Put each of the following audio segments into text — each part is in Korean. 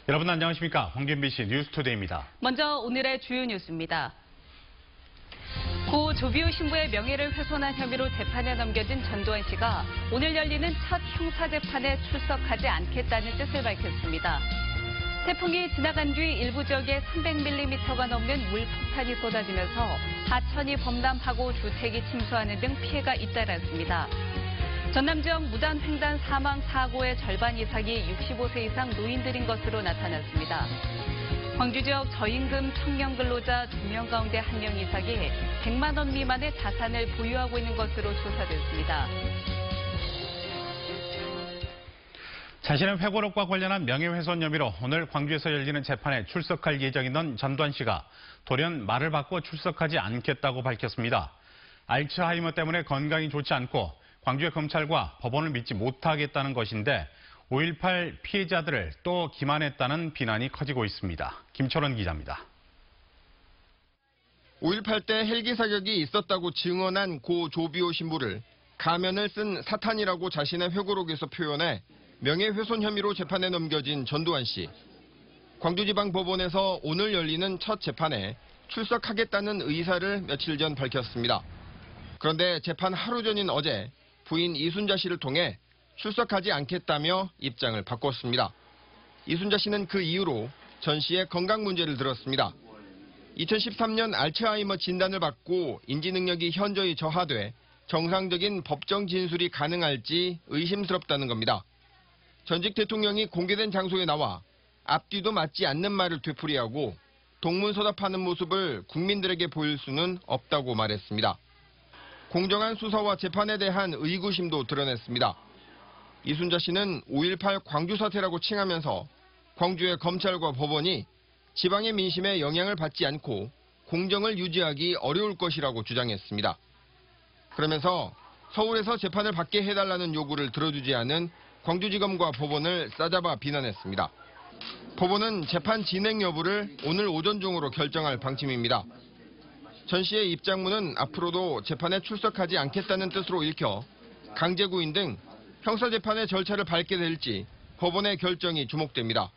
여러분 안녕하십니까? 황준비씨 뉴스투데이입니다. 먼저 오늘의 주요 뉴스입니다. 고 조비오 신부의 명예를 훼손한 혐의로 재판에 넘겨진 전두환 씨가 오늘 열리는 첫 형사재판에 출석하지 않겠다는 뜻을 밝혔습니다. 태풍이 지나간 뒤 일부 지역에 300mm가 넘는 물폭탄이 쏟아지면서 하천이 범람하고 주택이 침수하는 등 피해가 잇따랐습니다. 전남 지역 무단 횡단 사망 사고의 절반 이상이 65세 이상 노인들인 것으로 나타났습니다. 광주 지역 저임금 청년 근로자 2명 가운데 1명 이상이 100만 원 미만의 자산을 보유하고 있는 것으로 조사됐습니다. 자신의 회고록과 관련한 명예훼손 혐의로 오늘 광주에서 열리는 재판에 출석할 예정이던 전두환 씨가 돌연 말을 바꿔 출석하지 않겠다고 밝혔습니다. 알츠하이머 때문에 건강이 좋지 않고 광주의 검찰과 법원을 믿지 못하겠다는 것인데 5.18 피해자들을 또 기만했다는 비난이 커지고 있습니다. 김철원 기자입니다. 5.18 때 헬기 사격이 있었다고 증언한 고 조비오 신부를 가면을 쓴 사탄이라고 자신의 회고록에서 표현해 명예훼손 혐의로 재판에 넘겨진 전두환 씨. 광주지방법원에서 오늘 열리는 첫 재판에 출석하겠다는 의사를 며칠 전 밝혔습니다. 그런데 재판 하루 전인 어제 부인 이순자 씨를 통해 출석하지 않겠다며 입장을 바꿨습니다. 이순자 씨는 그 이유로 전 씨의 건강 문제를 들었습니다. 2013년 알츠하이머 진단을 받고 인지 능력이 현저히 저하돼 정상적인 법정 진술이 가능할지 의심스럽다는 겁니다. 전직 대통령이 공개된 장소에 나와 앞뒤도 맞지 않는 말을 되풀이하고 동문서답하는 모습을 국민들에게 보일 수는 없다고 말했습니다. 공정한 수사와 재판에 대한 의구심도 드러냈습니다. 이순자 씨는 5.18 광주 사태라고 칭하면서 광주의 검찰과 법원이 지방의 민심에 영향을 받지 않고 공정을 유지하기 어려울 것이라고 주장했습니다. 그러면서 서울에서 재판을 받게 해달라는 요구를 들어주지 않은 광주지검과 법원을 싸잡아 비난했습니다. 법원은 재판 진행 여부를 오늘 오전 중으로 결정할 방침입니다. 전 씨의 입장문은 앞으로도 재판에 출석하지 않겠다는 뜻으로 읽혀 강제구인 등 형사재판의 절차를 밟게 될지 법원의 결정이 주목됩니다.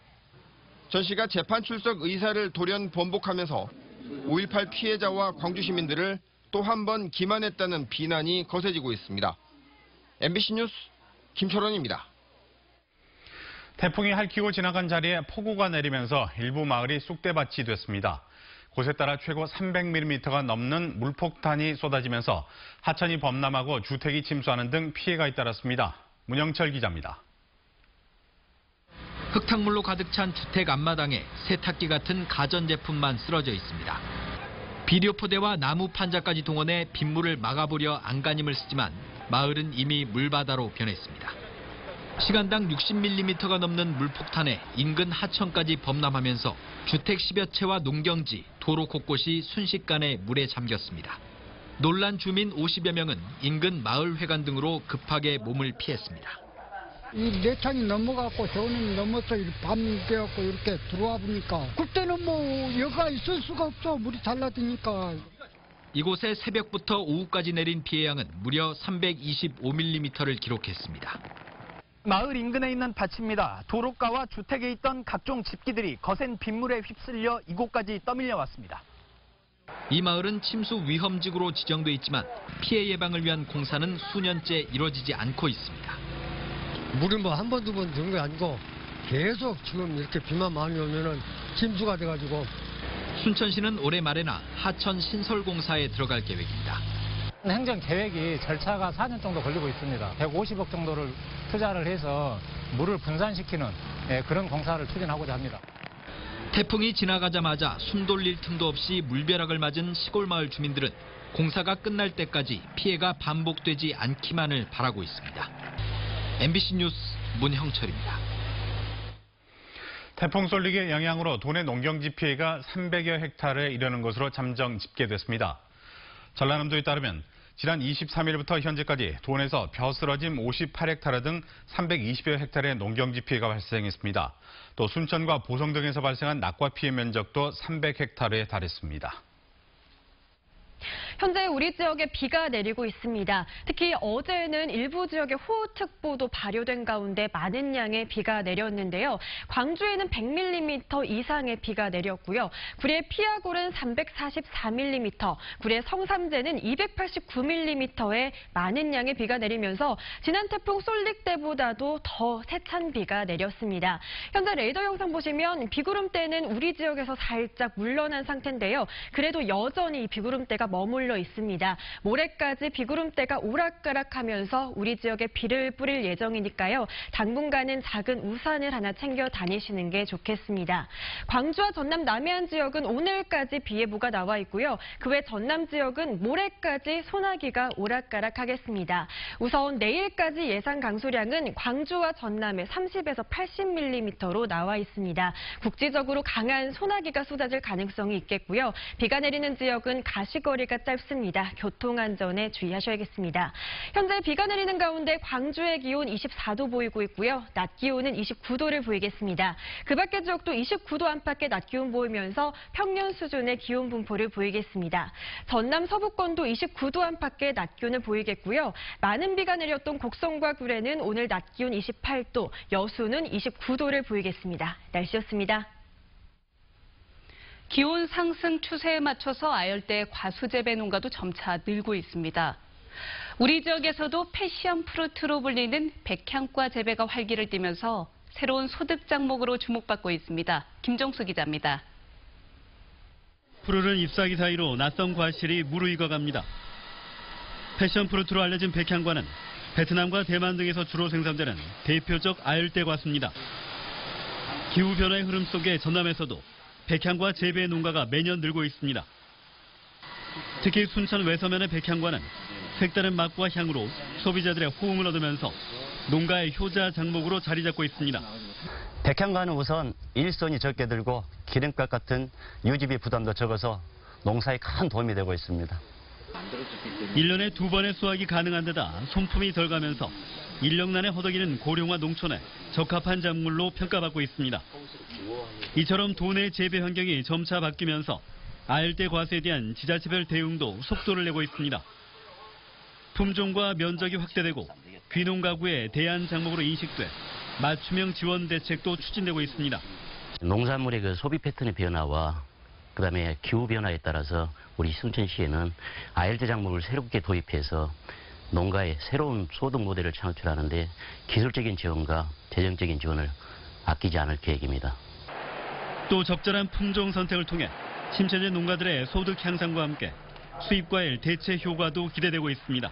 전 씨가 재판 출석 의사를 돌연 번복하면서 5.18 피해자와 광주 시민들을 또 한 번 기만했다는 비난이 거세지고 있습니다. MBC 뉴스 김철원입니다. 태풍이 핥히고 지나간 자리에 폭우가 내리면서 일부 마을이 쑥대밭이 됐습니다. 곳에 따라 최고 300mm가 넘는 물폭탄이 쏟아지면서 하천이 범람하고 주택이 침수하는 등 피해가 잇따랐습니다. 문영철 기자입니다. 흙탕물로 가득 찬 주택 앞마당에 세탁기 같은 가전제품만 쓰러져 있습니다. 비료포대와 나무 판자까지 동원해 빗물을 막아보려 안간힘을 쓰지만 마을은 이미 물바다로 변했습니다. 시간당 60mm가 넘는 물폭탄에 인근 하천까지 범람하면서 주택 10여 채와 농경지, 도로 곳곳이 순식간에 물에 잠겼습니다. 놀란 주민 50여 명은 인근 마을 회관 등으로 급하게 몸을 피했습니다. 이 내창이 넘어갔고 저는 넘어서 밤 되었고 이렇게 들어와 보니까 그때는 뭐 여가 있을 수가 없어. 물이 잘라드니까. 이곳에 새벽부터 오후까지 내린 비의 양은 무려 325mm를 기록했습니다. 마을 인근에 있는 밭입니다. 도로가와 주택에 있던 각종 집기들이 거센 빗물에 휩쓸려 이곳까지 떠밀려 왔습니다. 이 마을은 침수 위험지구로 지정돼 있지만 피해 예방을 위한 공사는 수년째 이루어지지 않고 있습니다. 물은 뭐 한 번, 두 번 드는 게 아니고 계속 지금 이렇게 비만 많이 오면은 침수가 돼가지고. 순천시는 올해 말에나 하천 신설 공사에 들어갈 계획입니다. 행정 계획이 절차가 4년 정도 걸리고 있습니다. 150억 정도를 투자를 해서 물을 분산시키는 그런 공사를 추진하고자 합니다. 태풍이 지나가자마자 숨 돌릴 틈도 없이 물벼락을 맞은 시골 마을 주민들은 공사가 끝날 때까지 피해가 반복되지 않기만을 바라고 있습니다. MBC 뉴스 문형철입니다. 태풍 쏠릭의 영향으로 도내 농경지 피해가 300여 헥타르에 이르는 것으로 잠정 집계됐습니다. 전라남도에 따르면 지난 23일부터 현재까지 도내에서 벼 쓰러짐 58헥타르 등 320여 헥타르의 농경지 피해가 발생했습니다. 또 순천과 보성 등에서 발생한 낙과 피해 면적도 300헥타르에 달했습니다. 현재 우리 지역에 비가 내리고 있습니다. 특히 어제는 일부 지역에 호우특보도 발효된 가운데 많은 양의 비가 내렸는데요. 광주에는 100mm 이상의 비가 내렸고요. 구례 피아골은 344mm, 구례 성삼재는 289mm의 많은 양의 비가 내리면서 지난 태풍 쏠릭 때보다도 더 세찬 비가 내렸습니다. 현재 레이더 영상 보시면 비구름대는 우리 지역에서 살짝 물러난 상태인데요. 그래도 여전히 비구름대가 머물러 있습니다. 모레까지 비구름대가 오락가락하면서 우리 지역에 비를 뿌릴 예정이니까요. 당분간은 작은 우산을 하나 챙겨 다니시는 게 좋겠습니다. 광주와 전남 남해안 지역은 오늘까지 비 예보가 나와 있고요. 그 외 전남 지역은 모레까지 소나기가 오락가락하겠습니다. 우선 내일까지 예상 강수량은 광주와 전남에 30에서 80mm로 나와 있습니다. 국지적으로 강한 소나기가 쏟아질 가능성이 있겠고요. 비가 내리는 지역은 가시거리가 짧습니다. 교통안전에 주의하셔야겠습니다. 현재 비가 내리는 가운데 광주의 기온 24도 보이고 있고요. 낮 기온은 29도를 보이겠습니다. 그 밖의 지역도 29도 안팎의 낮 기온 보이면서 평년 수준의 기온 분포를 보이겠습니다. 전남 서부권도 29도 안팎의 낮 기온을 보이겠고요. 많은 비가 내렸던 곡성과 구례는 오늘 낮 기온 28도, 여수는 29도를 보이겠습니다. 날씨였습니다. 기온 상승 추세에 맞춰서 아열대 과수재배 농가도 점차 늘고 있습니다. 우리 지역에서도 패션 프루트로 불리는 백향과 재배가 활기를 띠면서 새로운 소득 작목으로 주목받고 있습니다. 김정수 기자입니다. 푸르른 잎사귀 사이로 낯선 과실이 무르익어갑니다. 패션 프루트로 알려진 백향과는 베트남과 대만 등에서 주로 생산되는 대표적 아열대 과수입니다. 기후변화의 흐름 속에 전남에서도 백향과 재배 농가가 매년 늘고 있습니다. 특히 순천 외서면의 백향과는 색다른 맛과 향으로 소비자들의 호응을 얻으면서 농가의 효자 작목으로 자리 잡고 있습니다. 백향과는 우선 일손이 적게 들고 기름값 같은 유지비 부담도 적어서 농사에 큰 도움이 되고 있습니다. 1년에 2번의 수확이 가능한 데다 손품이 덜 가면서 인력난에 허덕이는 고령화 농촌에 적합한 작물로 평가받고 있습니다. 이처럼 도내 재배 환경이 점차 바뀌면서 아열대 과수에 대한 지자체별 대응도 속도를 내고 있습니다. 품종과 면적이 확대되고 귀농 가구의 대안 작목으로 인식돼 맞춤형 지원 대책도 추진되고 있습니다. 농산물의 그 소비 패턴의 변화와 그다음에 기후 변화에 따라서 우리 순천시에는 아열대 작목을 새롭게 도입해서 농가의 새로운 소득 모델을 창출하는데 기술적인 지원과 재정적인 지원을 아끼지 않을 계획입니다. 또 적절한 품종 선택을 통해 심체제 농가들의 소득 향상과 함께 수입과의 대체 효과도 기대되고 있습니다.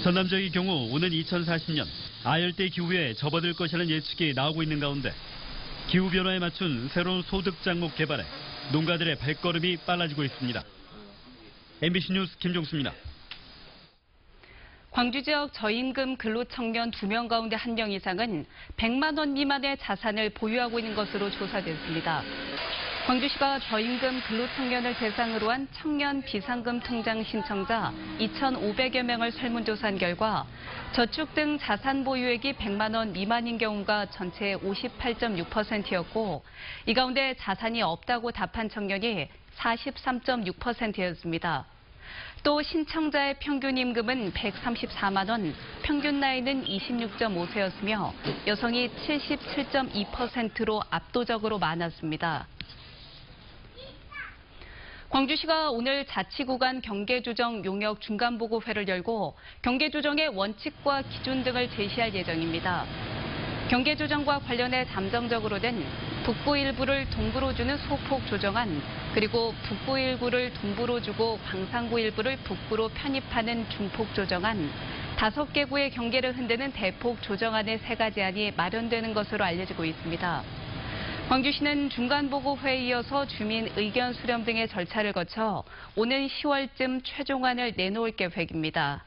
전남 지역의 경우 오는 2040년 아열대 기후에 접어들 것이라는 예측이 나오고 있는 가운데 기후변화에 맞춘 새로운 소득 작목 개발에 농가들의 발걸음이 빨라지고 있습니다. MBC 뉴스 김종수입니다. 광주 지역 저임금 근로청년 2명 가운데 1명 이상은 100만 원 미만의 자산을 보유하고 있는 것으로 조사됐습니다. 광주시가 저임금 근로청년을 대상으로 한 청년 비상금 통장 신청자 2,500여 명을 설문조사한 결과 저축 등 자산 보유액이 100만 원 미만인 경우가 전체의 58.6%였고 이 가운데 자산이 없다고 답한 청년이 43.6%였습니다. 또 신청자의 평균 임금은 134만 원, 평균 나이는 26.5세였으며 여성이 77.2%로 압도적으로 많았습니다. 광주시가 오늘 자치구간 경계조정 용역 중간보고회를 열고 경계조정의 원칙과 기준 등을 제시할 예정입니다. 경계조정과 관련해 잠정적으로는 북부 일부를 동부로 주는 소폭 조정안, 그리고 북부 일부를 동부로 주고 광산구 일부를 북부로 편입하는 중폭 조정안, 5개 구의 경계를 흔드는 대폭 조정안의 3가지 안이 마련되는 것으로 알려지고 있습니다. 광주시는 중간보고회에 이어서 주민 의견 수렴 등의 절차를 거쳐 오는 10월쯤 최종안을 내놓을 계획입니다.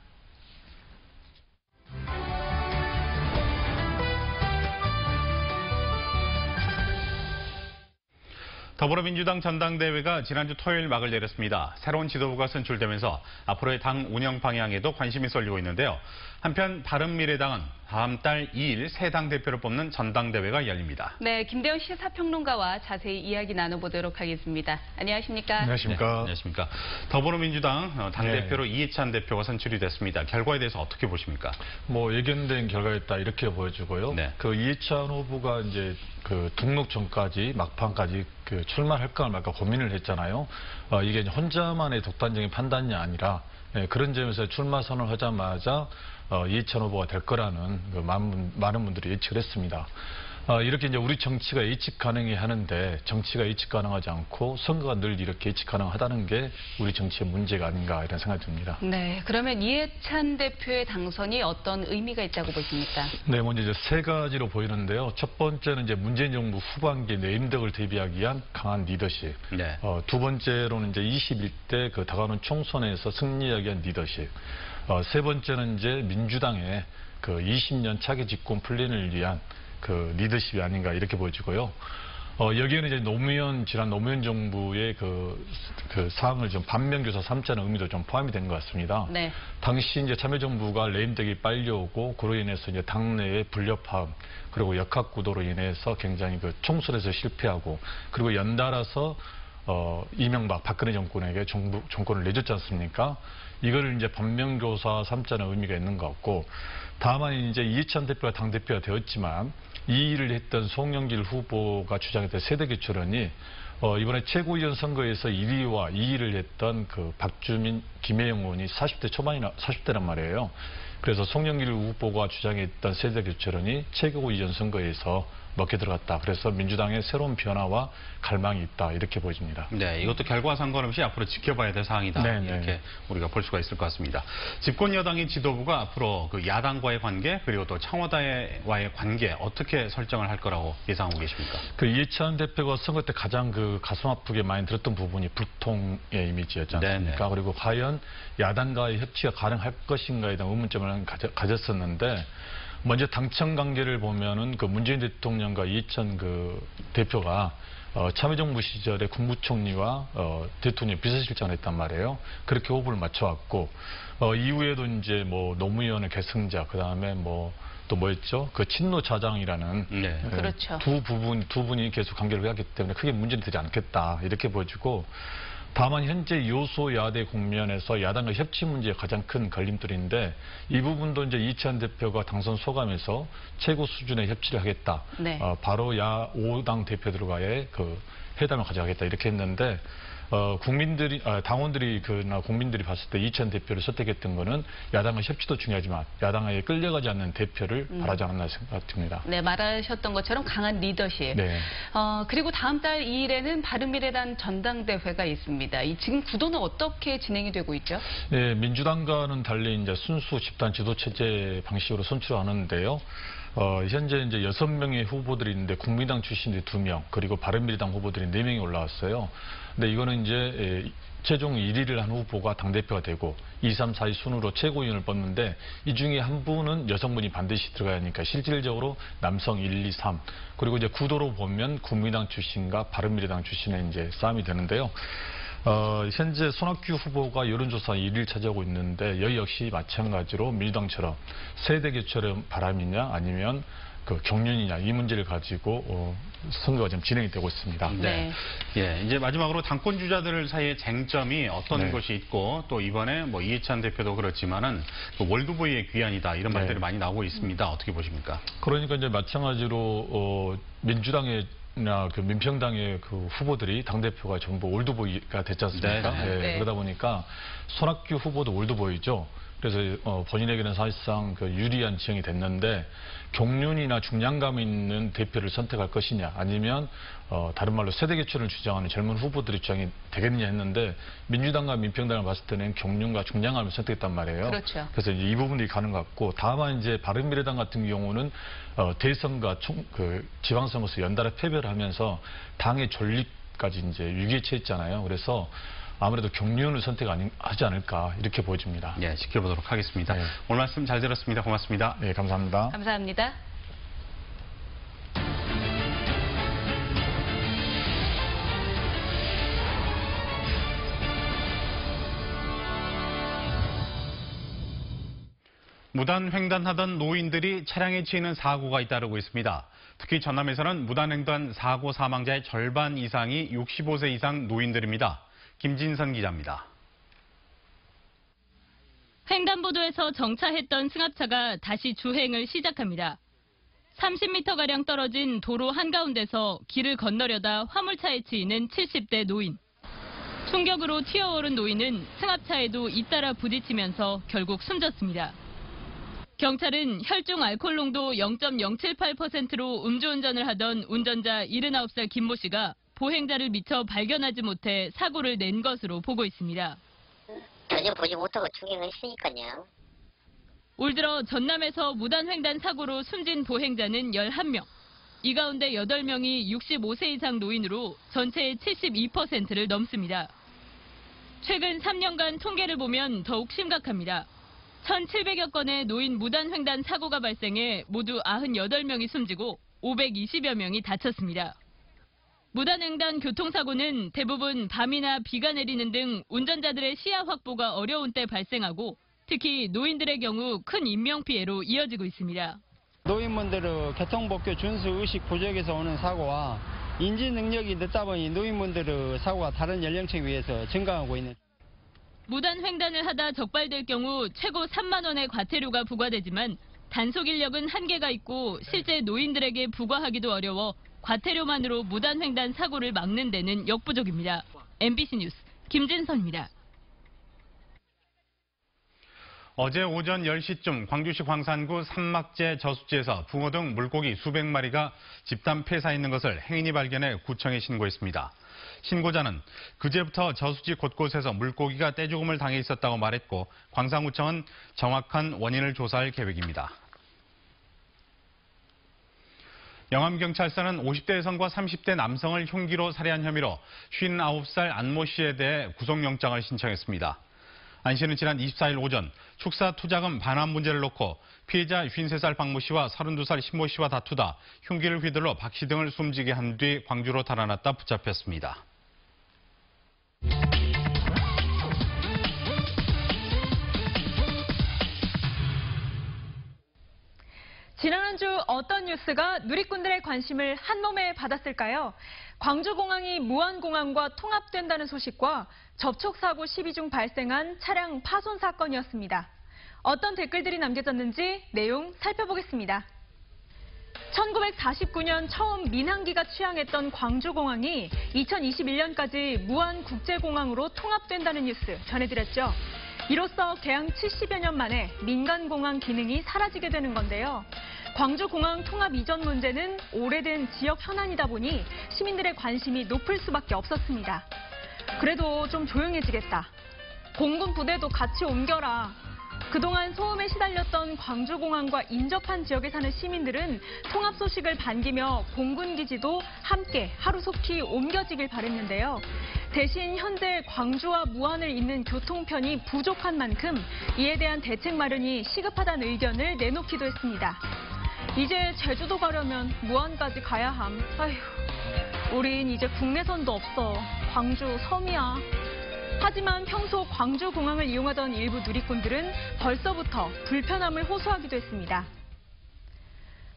더불어민주당 전당대회가 지난주 토요일 막을 내렸습니다. 새로운 지도부가 선출되면서 앞으로의 당 운영 방향에도 관심이 쏠리고 있는데요. 한편 바른미래당은 다음 달 2일 새 당대표를 뽑는 전당대회가 열립니다. 네, 김대현 시사평론가와 자세히 이야기 나눠보도록 하겠습니다. 안녕하십니까? 안녕하십니까? 네, 안녕하십니까? 더불어민주당 당대표로 이해찬 대표가 선출이 됐습니다. 결과에 대해서 어떻게 보십니까? 뭐 예견된 결과였다 이렇게 보여지고요. 네. 그 이해찬 후보가 이제 그 등록 전까지 막판까지 그 출마할까 말까 고민을 했잖아요. 이게 이제 혼자만의 독단적인 판단이 아니라 그런 점에서 출마 선언을 하자마자 이해찬 후보가 될 거라는 그 많은 분들이 예측을 했습니다. 이렇게 이제 우리 정치가 예측 가능해 하는데 정치가 예측 가능하지 않고 선거가 늘 이렇게 예측 가능하다는 게 우리 정치의 문제가 아닌가 이런 생각이 듭니다. 네, 그러면 이해찬 대표의 당선이 어떤 의미가 있다고 보십니까? 네, 먼저 이제 세 가지로 보이는데요. 첫 번째는 이제 문재인 정부 후반기 내임덕을 대비하기 위한 강한 리더십. 네. 두 번째로는 이제 21대 그 다가오는 총선에서 승리하기 위한 리더십. 세 번째는 이제 민주당의 그 20년 차기 집권 플랜을 위한 그 리더십이 아닌가 이렇게 보여지고요. 여기에는 이제 지난 노무현 정부의 그 사항을 좀 반면교사 삼자는 의미도 좀 포함이 된 것 같습니다. 네. 당시 이제 참여정부가 레임덕이 빨리 오고 그로 인해서 이제 당내의 불협화음 그리고 역학구도로 인해서 굉장히 그 총선에서 실패하고 그리고 연달아서 이명박 박근혜 정권에게 정권을 내줬지 않습니까? 이거를 이제 반면교사 삼자는 의미가 있는 것 같고 다만 이제 이해찬 대표가 당대표가 되었지만 이 일을 했던 송영길 후보가 주장했던 세대교체론이 이번에 최고위원 선거에서 1위와 2위를 했던 그 박주민, 김혜영 의원이 40대란 말이에요. 그래서 송영길 후보가 주장했던 세대교체론이 최고위원 선거에서 먹혀 들어갔다. 그래서 민주당의 새로운 변화와 갈망이 있다. 이렇게 보여집니다. 네, 이것도 결과 상관없이 앞으로 지켜봐야 될 사항이다. 네, 이렇게 네. 우리가 볼 수가 있을 것 같습니다. 집권 여당의 지도부가 앞으로 그 야당과의 관계 그리고 또 청와대와의 관계 어떻게 설정을 할 거라고 예상하고 계십니까? 그 이해찬 대표가 선거 때 가장 그 가슴 아프게 많이 들었던 부분이 불통의 이미지였지 않습니까? 네네. 그리고 과연 야당과의 협치가 가능할 것인가에 대한 의문점을 가졌었는데 먼저 당청 관계를 보면은 그 문재인 대통령과 이해찬 그 대표가 참여정부 시절에 국무총리와 대통령 비서실장을 했단 말이에요. 그렇게 호흡을 맞춰왔고 이후에도 이제 뭐 노무현의 계승자 그다음에 뭐 또 뭐였죠? 그 친노 자장이라는 네. 그렇죠. 두 분이 계속 관계를 하기 때문에 크게 문제는 되지 않겠다 이렇게 보여지고 다만 현재 요소야대 국면에서 야당과 협치 문제가 가장 큰 걸림돌인데 이 부분도 이제 이해찬 대표가 당선 소감에서 최고 수준의 협치를 하겠다. 네. 바로 5당 대표들과의 그 회담을 가져가겠다 이렇게 했는데 당원들이 국민들이 봤을 때 이해찬 대표를 선택했던 거는 야당의 협치도 중요하지만 야당에 끌려가지 않는 대표를 바라지 않았나 생각됩니다. 네, 말하셨던 것처럼 강한 리더십. 네. 그리고 다음 달 2일에는 바른미래당 전당대회가 있습니다. 지금 구도는 어떻게 진행이 되고 있죠? 네, 민주당과는 달리 이제 순수 집단 지도체제 방식으로 선출하는데요. 현재 이제 6명의 후보들이 있는데 국민당 출신들이 2명, 그리고 바른미래당 후보들이 4명이 올라왔어요. 근데 이거는 이제 최종 1위를 한 후보가 당대표가 되고 2, 3, 4위 순으로 최고위원을 뽑는데 이 중에 한 분은 여성분이 반드시 들어가야 하니까 실질적으로 남성 1, 2, 3 그리고 이제 구도로 보면 국민당 출신과 바른미래당 출신의 이제 싸움이 되는데요. 현재 손학규 후보가 여론조사 1위를 차지하고 있는데 여기 역시 마찬가지로 민주당처럼 세대교체를 바람이냐 아니면 그 경륜이냐 이 문제를 가지고 선거가 지금 진행이 되고 있습니다. 네. 예, 이제 마지막으로 당권 주자들 사이의 쟁점이 어떤 네. 것이 있고 또 이번에 뭐 이해찬 대표도 그렇지만은 그 월드보이의 귀환이다 이런 말들이 네. 많이 나오고 있습니다. 어떻게 보십니까? 그러니까 이제 마찬가지로 민주당의 그 민평당의 그 후보들이 당대표가 전부 올드보이가 됐지 않습니까? 네. 예, 네. 그러다 보니까 손학규 후보도 올드보이죠. 그래서 본인에게는 사실상 그 유리한 지형이 됐는데 경륜이나 중량감 있는 대표를 선택할 것이냐 아니면 다른 말로 세대교체를 주장하는 젊은 후보들의 주장이 되겠느냐 했는데 민주당과 민평당을 봤을 때는 경륜과 중량감을 선택했단 말이에요. 그렇죠. 그래서 이제 이 부분이 가는 것 같고 다만 이제 바른미래당 같은 경우는 대선과 지방선거에서 연달아 패배를 하면서 당의 존립까지 이제 위기에 처했잖아요. 그래서 아무래도 경륜을 선택하지 않을까 이렇게 보여집니다. 예, 지켜보도록 하겠습니다. 네. 오늘 말씀 잘 들었습니다. 고맙습니다. 네, 감사합니다. 감사합니다. 무단 횡단하던 노인들이 차량에 치이는 사고가 잇따르고 있습니다. 특히 전남에서는 무단 횡단 사고 사망자의 절반 이상이 65세 이상 노인들입니다. 김진선 기자입니다. 횡단보도에서 정차했던 승합차가 다시 주행을 시작합니다. 30m가량 떨어진 도로 한가운데서 길을 건너려다 화물차에 치이는 70대 노인. 충격으로 튀어오른 노인은 승합차에도 잇따라 부딪히면서 결국 숨졌습니다. 경찰은 혈중 알코올 농도 0.078%로 음주운전을 하던 운전자 79살 김모 씨가 보행자를 미처 발견하지 못해 사고를 낸 것으로 보고 있습니다. 전혀 보지 못하고 충격을 했으니까요. 올 들어 전남에서 무단횡단 사고로 숨진 보행자는 11명. 이 가운데 8명이 65세 이상 노인으로 전체의 72%를 넘습니다. 최근 3년간 통계를 보면 더욱 심각합니다. 1,700여 건의 노인 무단횡단 사고가 발생해 모두 98명이 숨지고 520여 명이 다쳤습니다. 무단횡단 교통사고는 대부분 밤이나 비가 내리는 등 운전자들의 시야 확보가 어려운 때 발생하고 특히 노인들의 경우 큰 인명피해로 이어지고 있습니다. 노인분들의 교통법규 준수 의식 부족에서 오는 사고와 인지 능력이 늦다 보니 노인분들의 사고가 다른 연령층에 비해서 증가하고 있는. 무단 횡단을 하다 적발될 경우 최고 3만 원의 과태료가 부과되지만 단속 인력은 한계가 있고 실제 노인들에게 부과하기도 어려워 과태료만으로 무단 횡단 사고를 막는 데는 역부족입니다. MBC 뉴스 김진선입니다. 어제 오전 10시쯤 광주시 광산구 삼막제 저수지에서 붕어 등 물고기 수백 마리가 집단 폐사있는 것을 행인이 발견해 구청에 신고했습니다. 신고자는 그제부터 저수지 곳곳에서 물고기가 떼죽음을 당해 있었다고 말했고 광산구청은 정확한 원인을 조사할 계획입니다. 영암경찰서는 50대 여성과 30대 남성을 흉기로 살해한 혐의로 59살 안모 씨에 대해 구속영장을 신청했습니다. 안 씨는 지난 24일 오전 축사 투자금 반환 문제를 놓고 피해자 53살 박모 씨와 32살 신모 씨와 다투다 흉기를 휘둘러 박 씨 등을 숨지게 한 뒤 광주로 달아났다 붙잡혔습니다. 지난 한 주 어떤 뉴스가 누리꾼들의 관심을 한몸에 받았을까요? 광주공항이 무안공항과 통합된다는 소식과 접촉사고 시비 중 발생한 차량 파손 사건이었습니다. 어떤 댓글들이 남겨졌는지 내용 살펴보겠습니다. 1949년 처음 민항기가 취항했던 광주공항이 2021년까지 무안국제공항으로 통합된다는 뉴스 전해드렸죠. 이로써 개항 70여 년 만에 민간공항 기능이 사라지게 되는 건데요. 광주공항 통합 이전 문제는 오래된 지역 현안이다 보니 시민들의 관심이 높을 수밖에 없었습니다. 그래도 좀 조용해지겠다. 공군 부대도 같이 옮겨라. 그동안 소음에 시달렸던 광주공항과 인접한 지역에 사는 시민들은 통합 소식을 반기며 공군기지도 함께 하루속히 옮겨지길 바랬는데요. 대신 현재 광주와 무안을 잇는 교통편이 부족한 만큼 이에 대한 대책 마련이 시급하다는 의견을 내놓기도 했습니다. 이제 제주도 가려면 무안까지 가야 함. 아휴, 우린 이제 국내선도 없어. 광주 섬이야. 하지만 평소 광주공항을 이용하던 일부 누리꾼들은 벌써부터 불편함을 호소하기도 했습니다.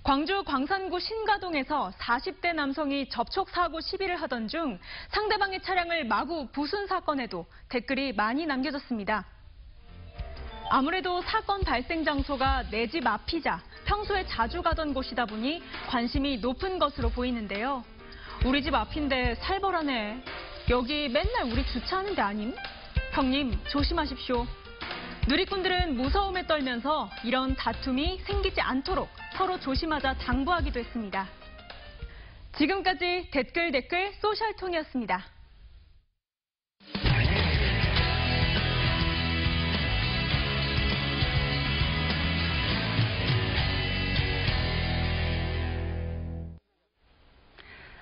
광주 광산구 신가동에서 40대 남성이 접촉사고 시비를 하던 중 상대방의 차량을 마구 부순 사건에도 댓글이 많이 남겨졌습니다. 아무래도 사건 발생 장소가 내 집 앞이자 평소에 자주 가던 곳이다 보니 관심이 높은 것으로 보이는데요. 우리 집 앞인데 살벌하네. 여기 맨날 우리 주차하는 데 아님? 형님 조심하십시오. 누리꾼들은 무서움에 떨면서 이런 다툼이 생기지 않도록 서로 조심하자 당부하기도 했습니다. 지금까지 댓글 소셜통이었습니다.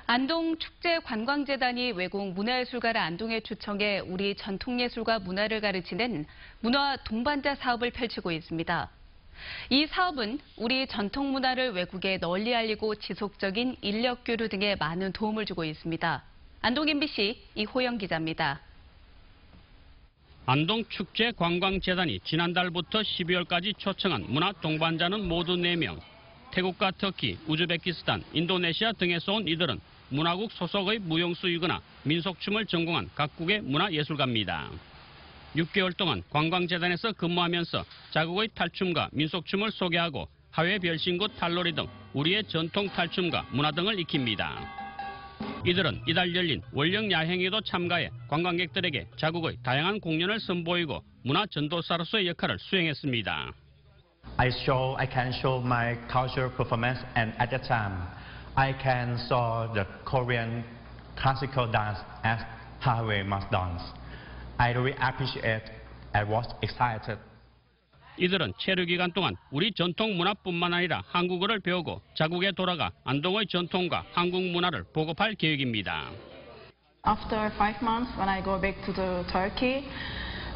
안동축제관광재단이 외국 문화예술가를 안동에 초청해 우리 전통예술과 문화를 가르치는 문화 동반자 사업을 펼치고 있습니다. 이 사업은 우리 전통문화를 외국에 널리 알리고 지속적인 인력 교류 등에 많은 도움을 주고 있습니다. 안동 MBC 이호영 기자입니다. 안동축제관광재단이 지난달부터 12월까지 초청한 문화 동반자는 모두 4명. 태국과 터키, 우즈베키스탄, 인도네시아 등에서 온 이들은 문화국 소속의 무용수이거나 민속춤을 전공한 각국의 문화예술가입니다. 6개월 동안 관광재단에서 근무하면서 자국의 탈춤과 민속춤을 소개하고 하회 별신구 탈놀이 등 우리의 전통 탈춤과 문화 등을 익힙니다. 이들은 이달 열린 월령 야행에도 참가해 관광객들에게 자국의 다양한 공연을 선보이고 문화 전도사로서의 역할을 수행했습니다. I can show my cultural performance, and at that time, I can saw the Korean classical dance as Hawaii mass dance. I really appreciate. I was excited. 이들은 체류 기간 동안 우리 전통 문화뿐만 아니라 한국어를 배우고 자국에 돌아가 안동의 전통과 한국 문화를 보급할 계획입니다. After 5 months, when I go back to the Turkey,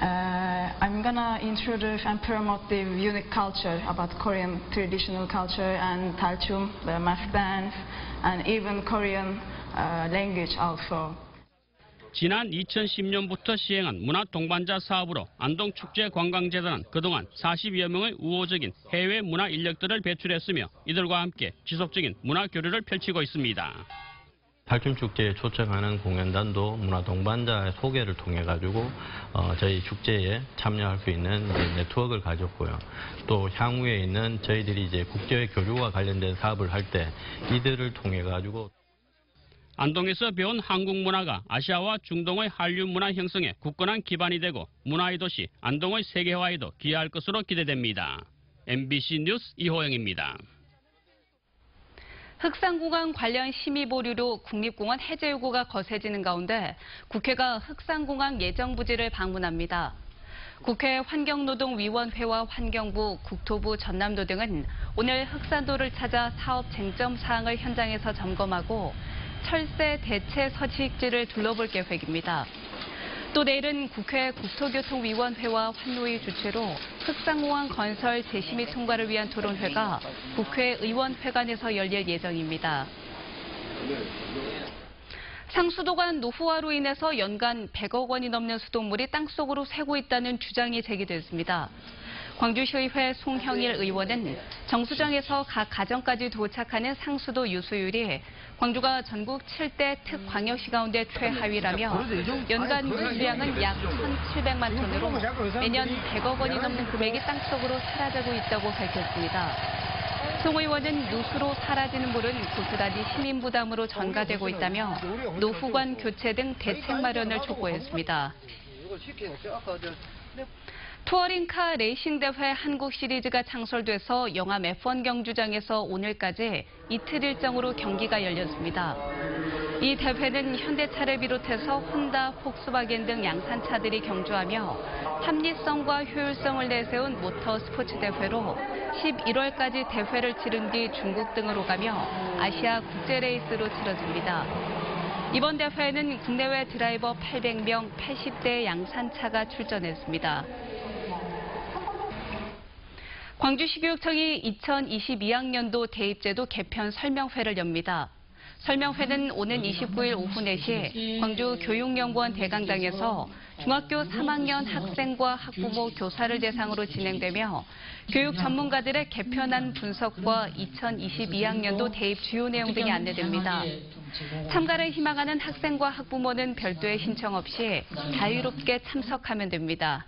I'm gonna introduce and promote the unique culture about Korean traditional culture and talchum, the mask dance, and even Korean language also. 지난 2010년부터 시행한 문화 동반자 사업으로 안동축제관광재단은 그동안 40여 명의 우호적인 해외 문화 인력들을 배출했으며 이들과 함께 지속적인 문화 교류를 펼치고 있습니다. 탈춤축제에 초청하는 공연단도 문화 동반자의 소개를 통해 가지고 저희 축제에 참여할 수 있는 네트워크를 가졌고요. 또 향후에 있는 저희들이 이제 국제 교류와 관련된 사업을 할 때 이들을 통해 가지고 안동에서 배운 한국 문화가 아시아와 중동의 한류 문화 형성에 굳건한 기반이 되고 문화의 도시 안동의 세계화에도 기여할 것으로 기대됩니다. MBC 뉴스 이호영입니다. 흑산공항 관련 심의 보류로 국립공원 해제 요구가 거세지는 가운데 국회가 흑산공항 예정부지를 방문합니다. 국회 환경노동위원회와 환경부, 국토부, 전남도 등은 오늘 흑산도를 찾아 사업 쟁점 사항을 현장에서 점검하고 철새 대체 서식지를 둘러볼 계획입니다. 또 내일은 국회 국토교통위원회와 환노위 주최로 흑산공항 건설 재심의 통과를 위한 토론회가 국회 의원회관에서 열릴 예정입니다. 상수도관 노후화로 인해서 연간 100억 원이 넘는 수돗물이 땅속으로 새고 있다는 주장이 제기됐습니다. 광주시의회 송형일 의원은 정수장에서 각 가정까지 도착하는 상수도 유수율이 광주가 전국 7대 특광역시 가운데 최하위라며 연간 유수량은 약 1,700만 톤으로 매년 100억 원이 넘는 금액이 땅속으로 사라지고 있다고 밝혔습니다. 송 의원은 누수로 사라지는 물은 고스란히 시민 부담으로 전가되고 있다며 노후관 교체 등 대책 마련을 촉구했습니다. 투어링카 레이싱 대회 한국 시리즈가 창설돼서 영암 F1 경주장에서 오늘까지 이틀 일정으로 경기가 열렸습니다. 이 대회는 현대차를 비롯해서 혼다, 폭스바겐 등 양산차들이 경주하며 합리성과 효율성을 내세운 모터 스포츠 대회로 11월까지 대회를 치른 뒤 중국 등으로 가며 아시아 국제 레이스로 치러집니다. 이번 대회에는 국내외 드라이버 800명, 80대 양산차가 출전했습니다. 광주시교육청이 2022학년도 대입제도 개편 설명회를 엽니다. 설명회는 오는 29일 오후 4시 광주 교육연구원 대강당에서 중학교 3학년 학생과 학부모, 교사를 대상으로 진행되며 교육 전문가들의 개편안 분석과 2022학년도 대입 주요 내용 등이 안내됩니다. 참가를 희망하는 학생과 학부모는 별도의 신청 없이 자유롭게 참석하면 됩니다.